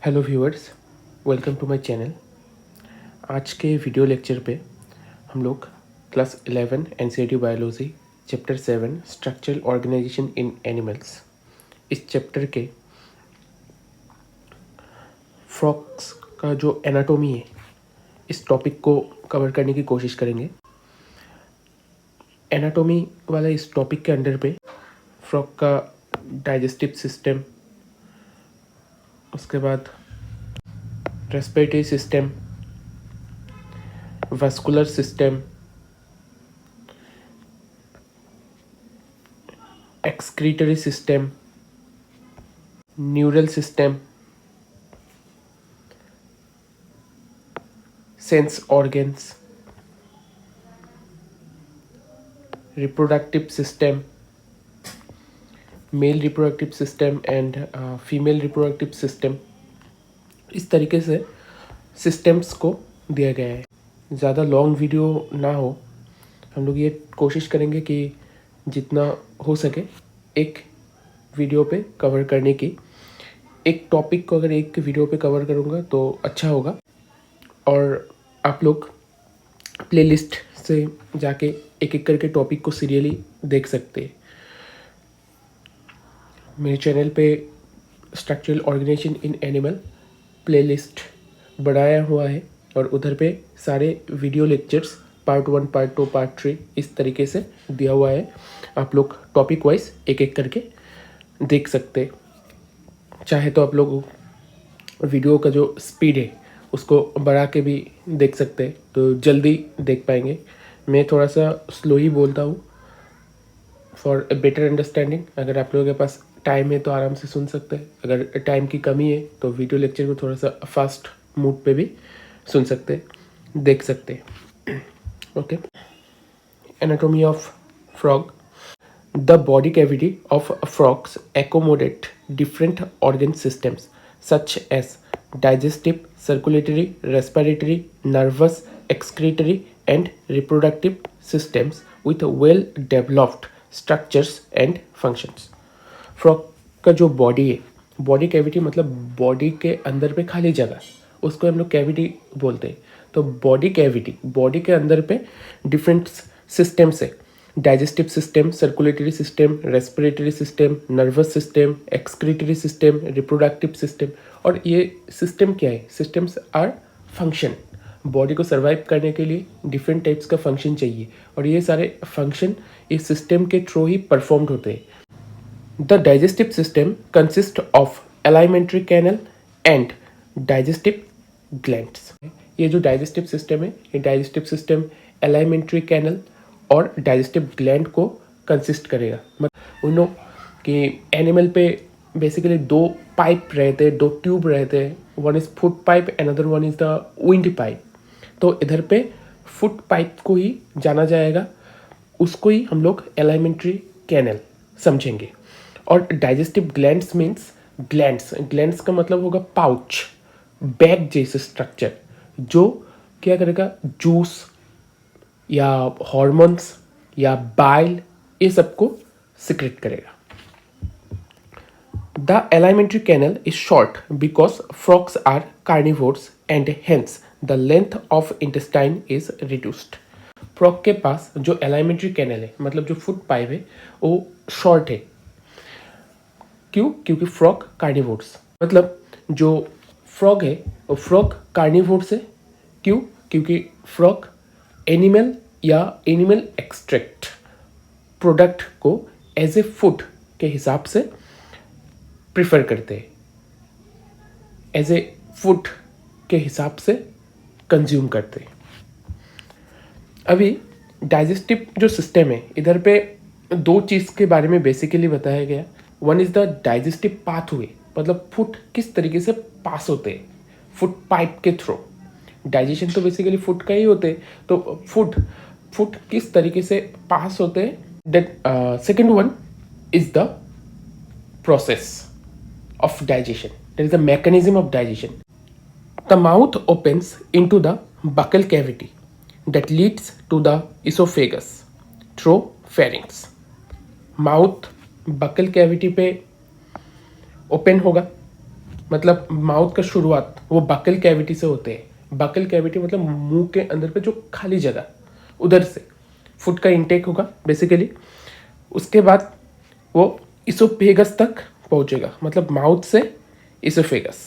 Hello viewers, welcome to my channel. आज के video lecture पे हम लोग class 11 NCERT biology chapter 7 structural organisation in animals, इस चैप्टर के फ्रॉग्स का जो एनाटॉमी है इस टॉपिक को कवर करने की कोशिश करेंगे। एनाटॉमी वाला इस टॉपिक के अंडर पे फ्रॉग का डाइजेस्टिव सिस्टम, उसके बाद respiratory system, vascular system, excretory system, neural system, sense organs, reproductive system, male reproductive system and female reproductive system, इस तरीके से सिस्टम्स को दिया गया है। ज़्यादा लॉन्ग वीडियो ना हो, हम लोग ये कोशिश करेंगे कि जितना हो सके एक वीडियो पे कवर करने की। एक टॉपिक को अगर एक वीडियो पे कवर करूँगा तो अच्छा होगा, और आप लोग प्लेलिस्ट से जाके एक एक करके टॉपिक को सीरियली देख सकते हैं। मेरे चैनल पे structural organisation in animal playlist बनाया हुआ है, और उधर पे सारे video lectures part 1, part 2, part 3 इस तरीके से दिया हुआ है। आप लोग टॉपिक वाइज एक एक करके देख सकते। चाहे तो आप लोग वीडियो का जो स्पीड है उसको बढ़ा के भी देख सकते हैं, तो जल्दी देख पाएंगे। मैं थोड़ा सा स्लो ही बोलता हूँ फॉर ए बेटर अंडरस्टैंडिंग। अगर आप लोगों के पास टाइम है तो आराम से सुन सकते हैं, अगर टाइम की कमी है तो वीडियो लेक्चर को थोड़ा सा फास्ट मूड पे भी सुन सकते हैं, देख सकते हैं। Okay, anatomy of frog. The body cavity of frogs accommodate different organ systems such as digestive, circulatory, respiratory, nervous, excretory and reproductive systems with well developed structures and functions. Frog का जो body है, body cavity मतलब body के अंदर पे खाली जगह, उसको हम लोग कैविटी बोलते हैं। तो बॉडी कैविटी, बॉडी के अंदर पे डिफरेंट सिस्टम्स है। Digestive system, circulatory system, respiratory system, nervous system, excretory system, reproductive system. और ये सिस्टम क्या है? Systems are function. बॉडी को सर्वाइव करने के लिए डिफरेंट टाइप्स का फंक्शन चाहिए, और ये सारे फंक्शन इस सिस्टम के थ्रू ही परफॉर्म्ड होते हैं। The digestive system consists of alimentary canal and digestive glands. ये जो डाइजेस्टिव सिस्टम है, ये डाइजेस्टिव सिस्टम alimentary canal और डाइजेस्टिव ग्लैंड को कंसिस्ट करेगा। मतलब उन कि एनिमल पे बेसिकली दो पाइप रहते हैं, दो ट्यूब रहते हैं। One is foot pipe, another one is the wind pipe. तो इधर पे फुट पाइप को ही जाना जाएगा, उसको ही हम लोग एलिमेंट्री कैनल समझेंगे। और digestive glands means glands, glands का मतलब होगा पाउच, बैग जैसे स्ट्रक्चर, जो क्या करेगा? जूस या हॉर्मोन्स या बाइल, ये सबको सिक्रेट करेगा। The alimentary canal is short because frogs are carnivores and hence the length of intestine is reduced. Frog के पास जो एलिमेंट्री कैनल है, मतलब जो फुट पाइप है, वो शॉर्ट है। क्यों? क्योंकि फ्रॉग कार्निवोर्स, मतलब जो फ्रॉग है वो फ्रॉग कार्निवोर्स है। क्यों? क्योंकि फ्रॉग एनिमल या एनिमल एक्सट्रैक्ट प्रोडक्ट को एज ए फूड के हिसाब से प्रिफर करते हैं, एज ए फूड के हिसाब से कंज्यूम करते हैं। अभी डाइजेस्टिव जो सिस्टम है, इधर पे दो चीज़ के बारे में बेसिकली बताया गया। One is the digestive pathway, मतलब फूड किस तरीके से पास होते हैं फूड पाइप के थ्रू। डाइजेशन तो बेसिकली फूड का ही होते हैं, तो फूड किस तरीके से पास होते हैं। That second one is the process of digestion, that is the mechanism of digestion. The mouth opens into the buccal cavity that leads to the oesophagus through pharynx. Mouth buccal cavity पे open होगा, मतलब mouth का शुरुआत वो buccal cavity से होते हैं। Buccal cavity मतलब मुंह के अंदर पे जो खाली जगह, उधर से फूड का इंटेक होगा बेसिकली। उसके बाद वो इसोफेगस तक पहुंचेगा, मतलब माउथ से oesophagus.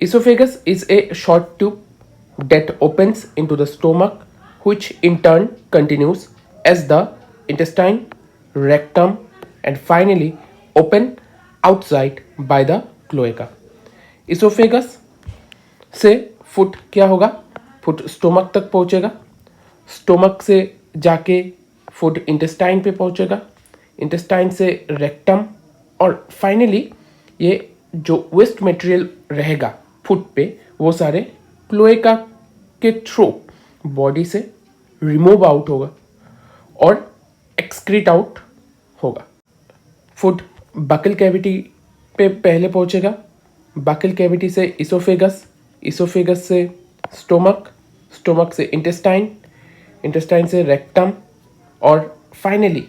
Oesophagus is a short tube that opens into the stomach, which in turn continues as the intestine, rectum, and finally open outside by the cloaca. Esophagus से foot क्या होगा, फुट स्टोमक तक पहुंचेगा, stomach से जाके foot intestine पे पहुंचेगा, intestine से रेक्टम, और फाइनली ये जो वेस्ट मटेरियल रहेगा फुट पे वो सारे क्लोएका के थ्रू बॉडी से रिमूव आउट होगा और एक्सक्रीट आउट होगा। फूड बकल कैविटी पे पहले पहुंचेगा, बकल कैविटी से इसोफेगस, इसोफेगस से स्टोमक, स्टोमक से इंटेस्टाइन, इंटेस्टाइन से रेक्टम, और फाइनली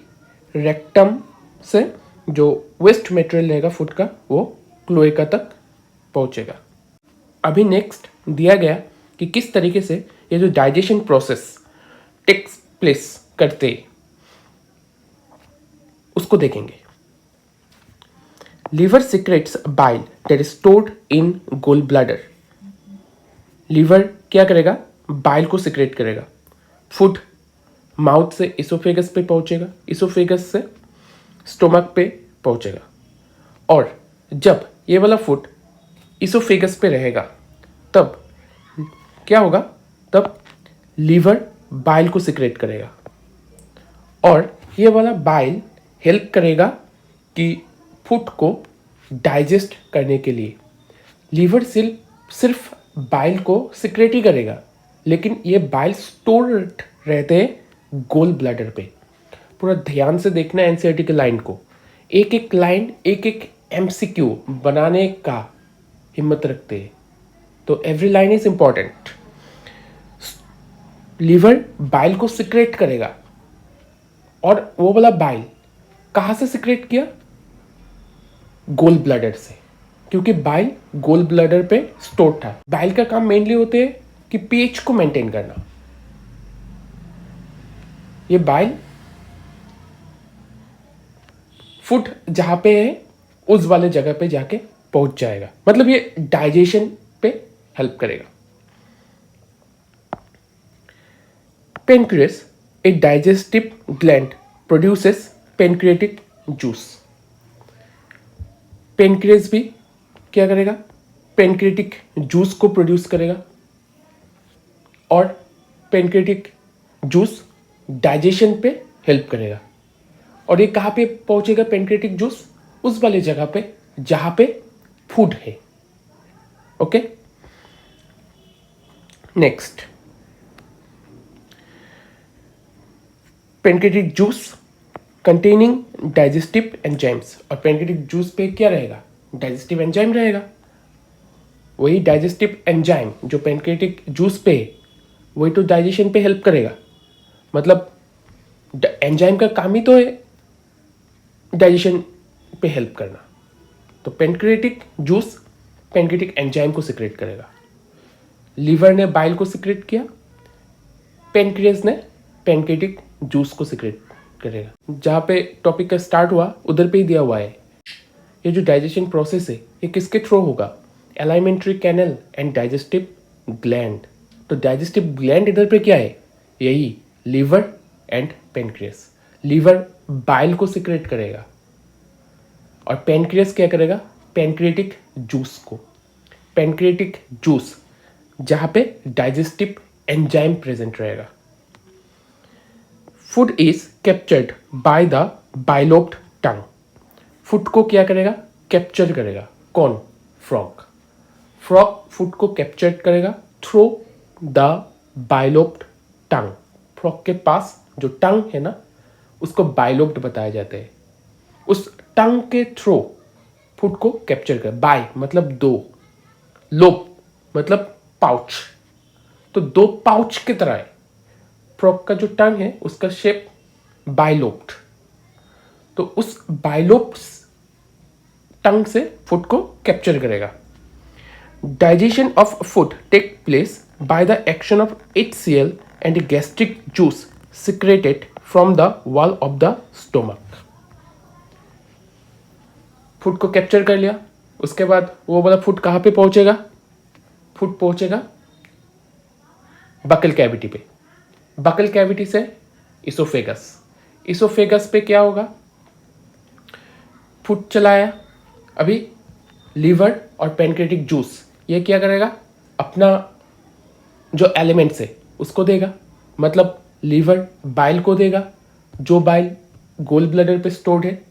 रेक्टम से जो वेस्ट मटेरियल रहेगा फूड का वो क्लोएका तक पहुंचेगा। अभी नेक्स्ट दिया गया कि किस तरीके से ये जो डाइजेशन प्रोसेस टेक्स प्लेस करते उसको देखेंगे। Liver secrets bile that is stored in gall bladder. Liver क्या करेगा, बाइल को सीक्रेट करेगा। फूड माउथ से इसोफेगस पे पहुंचेगा, इसोफेगस से स्टोमक पे पहुंचेगा, और जब ये वाला फूड इसोफेगस पे रहेगा तब क्या होगा, तब लीवर बाइल को सिक्रेट करेगा, और ये वाला बाइल हेल्प करेगा कि फूड को डाइजेस्ट करने के लिए। लीवर सिर्फ बाइल को सिक्रेट ही करेगा, लेकिन ये बाइल स्टोर रहते हैं गोल ब्लैडर पे। पूरा ध्यान से देखना एनसीईआरटी के लाइन को, एक एक लाइन एक एक एमसीक्यू बनाने का हिम्मत रखते हैं, तो every line is important. Liver bile को सिक्रेट करेगा, और वो वाला बाइल कहां से सिक्रेट किया, गोल ब्लैडर से, क्योंकि बाइल गोल ब्लैडर पे स्टोर था। बाइल का काम मेनली होते हैं कि पीएच को मेंटेन करना। ये बाइल फूड जहां पे है उस वाले जगह पे जाके पहुंच जाएगा, मतलब ये डाइजेशन पे हेल्प करेगा। Pancreas, a digestive gland, produces pancreatic juice. Pancreas भी क्या करेगा, पेनक्रियाटिक जूस को प्रोड्यूस करेगा, और पेनक्रियाटिक जूस डाइजेशन पे हेल्प करेगा। और ये कहाँ पे पहुंचेगा पेनक्रियाटिक जूस, उस वाले जगह पे जहां पे फूड है। Okay, next, pancreatic juice containing digestive enzymes. और पेनक्रियाटिक जूस पे क्या रहेगा, डाइजेस्टिव एंजाइम रहेगा। वही डाइजेस्टिव एंजाइम जो पेनक्रियाटिक जूस पे है वही तो डाइजेशन पे हेल्प करेगा। मतलब एंजाइम का काम ही तो है डाइजेशन पे हेल्प करना। तो पेनक्रियाटिक जूस पेनक्रियाटिक एंजाइम को सिक्रेट करेगा। लीवर ने बाइल को सिक्रेट किया, पेनक्रियास ने पेनक्रियाटिक जूस को सिक्रेट करेगा। जहाँ पे टॉपिक का स्टार्ट हुआ उधर पे ही दिया हुआ है। ये जो डाइजेशन प्रोसेस है ये किसके थ्रू होगा, alimentary canal and digestive gland. तो डाइजेस्टिव ग्लैंड इधर पे क्या है, यही liver and pancreas. Liver bile को सिक्रेट करेगा और पेनक्रियास क्या करेगा, पेनक्रियाटिक जूस को। पेनक्रियाटिक जूस जहाँ पे डाइजेस्टिव एंजाइम प्रेजेंट रहेगा। Food is captured by the bilobed tongue. Food को क्या करेगा, कैप्चर करेगा। कौन, फ्रॉग। फ्रॉग फूड को कैप्चर करेगा through the bilobed tongue. Frog के पास जो टंग है ना उसको बाइलोप्ड बताया जाता है। उस टंग के थ्रू फूड को कैप्चर कर। बाय मतलब दो, लोप मतलब पाउच, तो दो पाउच की तरह है। फ्रॉग का जो टंग है उसका शेप बाइलोप्ड, तो उस बाइलोप्ड टंग से फूड को कैप्चर करेगा। Digestion of food takes place by the action of HCl and gastric juice secreted from the wall of the stomach. Food को कैप्चर कर लिया, उसके बाद वो वाला फूड कहाँ पे पहुंचेगा? फूड पहुंचेगा बकल कैविटी पे, बकल कैविटी से इसोफेगस, इसोफेगस पे क्या होगा? फूड चलाया, अभी लीवर और पैनक्रेटिक जूस ये क्या करेगा? अपना जो एलिमेंट्स है उसको देगा, मतलब लीवर बाइल को देगा, जो बाइल गोल ब्लैडर पे स्टोर्ड है,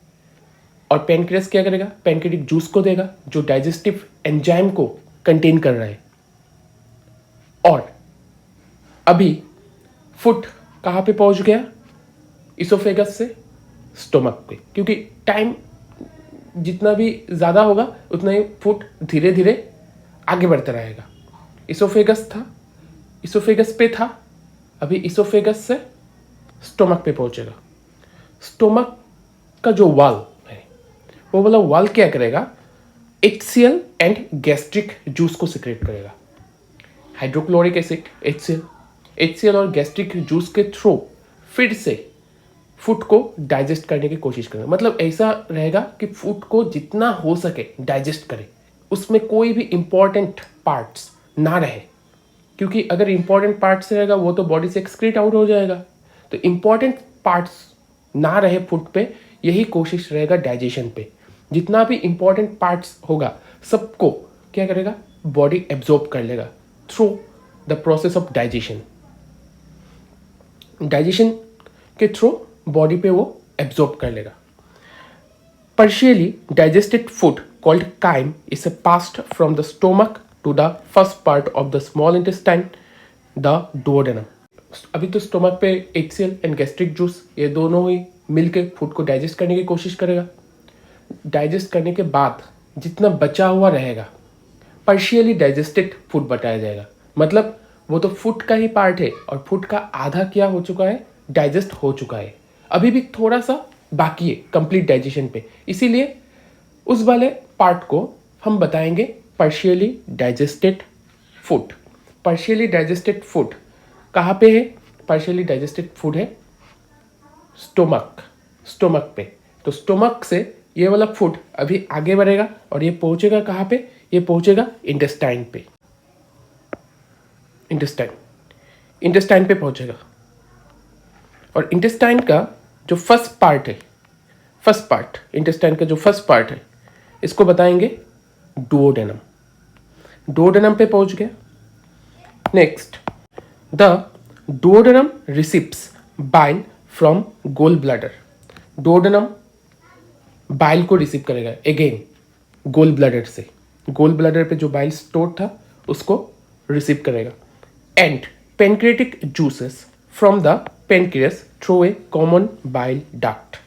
और पैनक्रियास क्या करेगा? पैनक्रेटिक जूस को देगा, जो डाइजेस्टिव एंजाइम को कंटेन कर रहा है। और अभी फूड कहाँ पे पहुंच गया? इसोफेगस से स्टोमक पे, क्योंकि टाइम जितना भी ज़्यादा होगा उतना ही फूड धीरे धीरे आगे बढ़ता रहेगा। इसोफेगस था, इसोफेगस पे था, अभी इसोफेगस से स्टोमक पे पहुंचेगा। स्टोमक का जो वाल है वो वाला वाल क्या करेगा? HCl एंड गैस्ट्रिक जूस को सिक्रेट करेगा। हाइड्रोक्लोरिक एसिड HCl और गैस्ट्रिक जूस के थ्रू फिर से फूड को डाइजेस्ट करने की कोशिश करेगा। मतलब ऐसा रहेगा कि फूड को जितना हो सके डाइजेस्ट करे, उसमें कोई भी इंपॉर्टेंट पार्ट्स ना रहे, क्योंकि अगर इंपॉर्टेंट पार्ट्स रहेगा वो तो बॉडी से एक्सक्रीट आउट हो जाएगा। तो इंपॉर्टेंट पार्ट्स ना रहे फूड पे, यही कोशिश रहेगा डाइजेशन पे। जितना भी इंपॉर्टेंट पार्ट्स होगा सबको क्या करेगा? बॉडी एब्जॉर्ब कर लेगा through the process of digestion. Digestion के थ्रू बॉडी पे वो एब्जॉर्ब कर लेगा। Partially digested food called chyme is passed from the stomach to the first part of the small intestine, the duodenum. अभी तो stomach पे HCl एंड गैस्ट्रिक जूस ये दोनों ही मिलके फूड को डाइजेस्ट करने की कोशिश करेगा। डाइजेस्ट करने के बाद जितना बचा हुआ रहेगा पार्शियली डाइजेस्टेड फूड बताया जाएगा। मतलब वो तो फूड का ही पार्ट है और फूड का आधा क्या हो चुका है? डाइजेस्ट हो चुका है। अभी भी थोड़ा सा बाकी है कंप्लीट डाइजेशन पे, इसीलिए उस वाले पार्ट को हम बताएंगे partially digested food. Partially digested food कहाँ पे है? पार्शियली डाइजेस्टेड फूड है स्टोमक पे। तो स्टोमक से ये वाला फूड अभी आगे बढ़ेगा और ये पहुंचेगा कहाँ पे? ये पहुंचेगा इंटेस्टाइन पे। इंटेस्टाइन पे पहुंचेगा और इंटेस्टाइन का जो फर्स्ट पार्ट है, इंटेस्टाइन का जो फर्स्ट पार्ट है इसको बताएंगे डुओडेनम। डुओडेनम पे पहुंच गया। Next, the duodenum receives bile from gall bladder. Duodenum bile को रिसीव करेगा अगेन गोल ब्लैडर से। गोल ब्लैडर पे जो बाइल स्टोर था उसको रिसीव करेगा। And pancreatic juices from the pancreas through a common bile duct.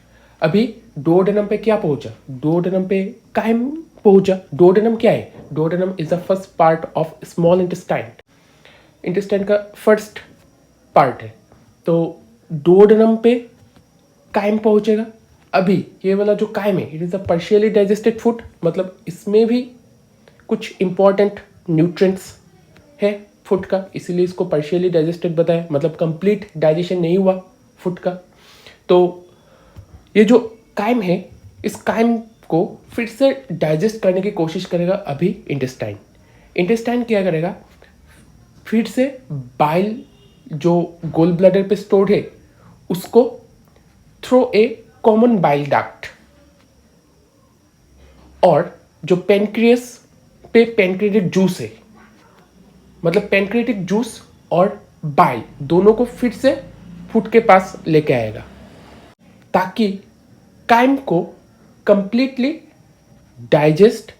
अभी डुओडेनम पे क्या पहुंचा? डुओडेनम पे काइम पहुंचा। डुओडेनम क्या है? Duodenum is the first part of small intestine. Intestine का फर्स्ट पार्ट है, तो डुओडेनम पे काइम पहुंचेगा। अभी ये वाला जो काइम है it is a partially digested food, मतलब इसमें भी कुछ इंपॉर्टेंट न्यूट्रिएंट्स है फूड का, इसीलिए इसको पार्शियली डाइजेस्टेड बताया, मतलब कंप्लीट डाइजेशन नहीं हुआ फूड का। तो ये जो काइम है इस काइम को फिर से डाइजेस्ट करने की कोशिश करेगा अभी इंटेस्टाइन। इंटेस्टाइन क्या करेगा? फिर से बाइल जो गोल ब्लैडर पे स्टोर्ड है उसको through a common bile duct, और जो पेनक्रियस पे पेनक्रेटिक जूस है, मतलब पेनक्रेटिक जूस और बाइल दोनों को फिर से फूड के पास लेके आएगा ताकि काइम को कंप्लीटली डाइजेस्ट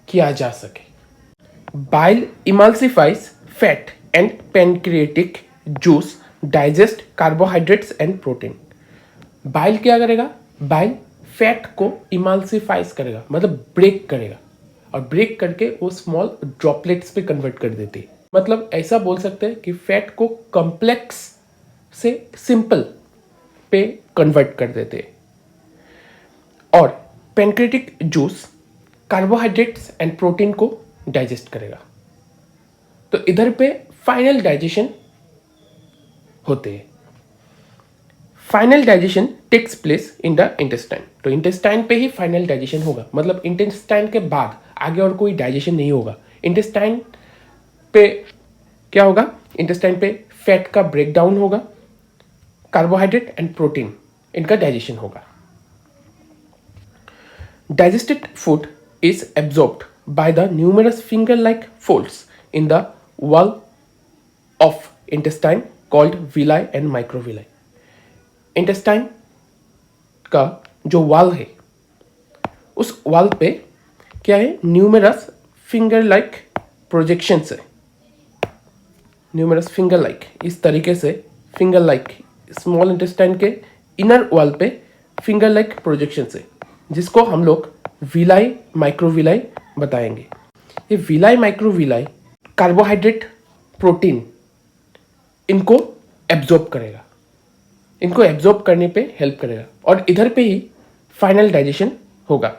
किया जा सके। Bile emulsifies fat and pancreatic juice digest carbohydrates and protein. Bile क्या करेगा? बाइल फैट को इमल्सिफाइज करेगा, मतलब ब्रेक करेगा, और ब्रेक करके वो स्मॉल ड्रॉपलेट्स पे कन्वर्ट कर देती है। मतलब ऐसा बोल सकते हैं कि फैट को कॉम्प्लेक्स से सिंपल पे कन्वर्ट कर देते हैं। और pancreatic juice carbohydrates and protein को डाइजेस्ट करेगा। तो इधर पे फाइनल डाइजेशन होते हैं। Final digestion takes place in the intestine. तो इंटेस्टाइन पे ही फाइनल डाइजेशन होगा, मतलब इंटेस्टाइन के बाद आगे और कोई डाइजेशन नहीं होगा। इंटेस्टाइन पे क्या होगा? इंटेस्टाइन पे फैट का ब्रेकडाउन होगा, कार्बोहाइड्रेट एंड प्रोटीन इनका डाइजेशन होगा। Digested food is absorbed by the numerous finger-like folds in the wall of intestine called villi and microvilli. Intestine का जो वॉल है, उस वॉल पे क्या है? न्यूमरस फिंगर लाइक प्रोजेक्शंस है। न्यूमरस फिंगर लाइक, इस तरीके से फिंगर लाइक स्मॉल इंटेस्टाइन के इनर वॉल पे फिंगर लाइक प्रोजेक्शंस है, जिसको हम लोग विलाई माइक्रोविलाई बताएंगे। ये विलाई माइक्रोविलाई कार्बोहाइड्रेट प्रोटीन इनको एब्जॉर्ब करेगा, इनको एब्जॉर्ब करने पे हेल्प करेगा, और इधर पे ही फाइनल डाइजेशन होगा।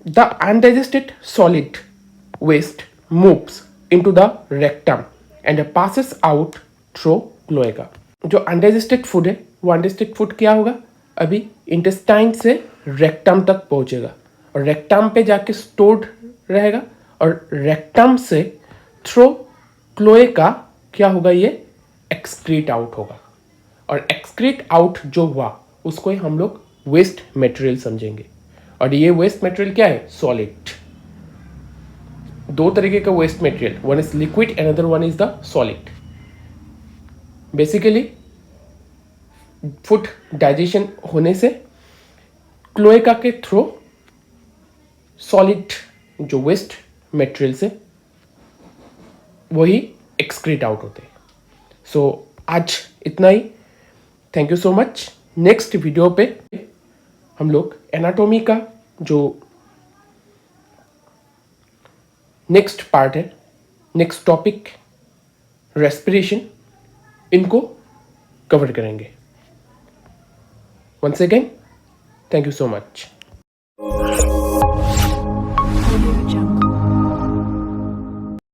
The undigested solid waste moves into the rectum and passes out through cloaca. जो अनडाइजेस्टेड फूड है, वो अनडाइजेस्टेड फूड क्या होगा? अभी इंटेस्टाइन से रेक्टम तक पहुंचेगा, और रेक्टम पे जाके स्टोर्ड रहेगा, और रेक्टम से थ्रो क्लोएका क्या होगा? ये एक्सक्रीट आउट होगा, और एक्सक्रीट आउट जो हुआ उसको ही हम लोग वेस्ट मटेरियल समझेंगे। और ये वेस्ट मटेरियल क्या है? सॉलिड। दो तरीके का waste material, one is liquid, another one is the solid. Basically food digestion होने से क्लोएका के थ्रू सॉलिड जो वेस्ट मटेरियल से वही एक्सक्रीट आउट होते हैं। सो आज इतना ही। Thank you so much. Next video पे हम लोग एनाटॉमी का जो नेक्स्ट पार्ट है, नेक्स्ट टॉपिक रेस्पिरेशन, इनको कवर करेंगे। Once again, thank you so much.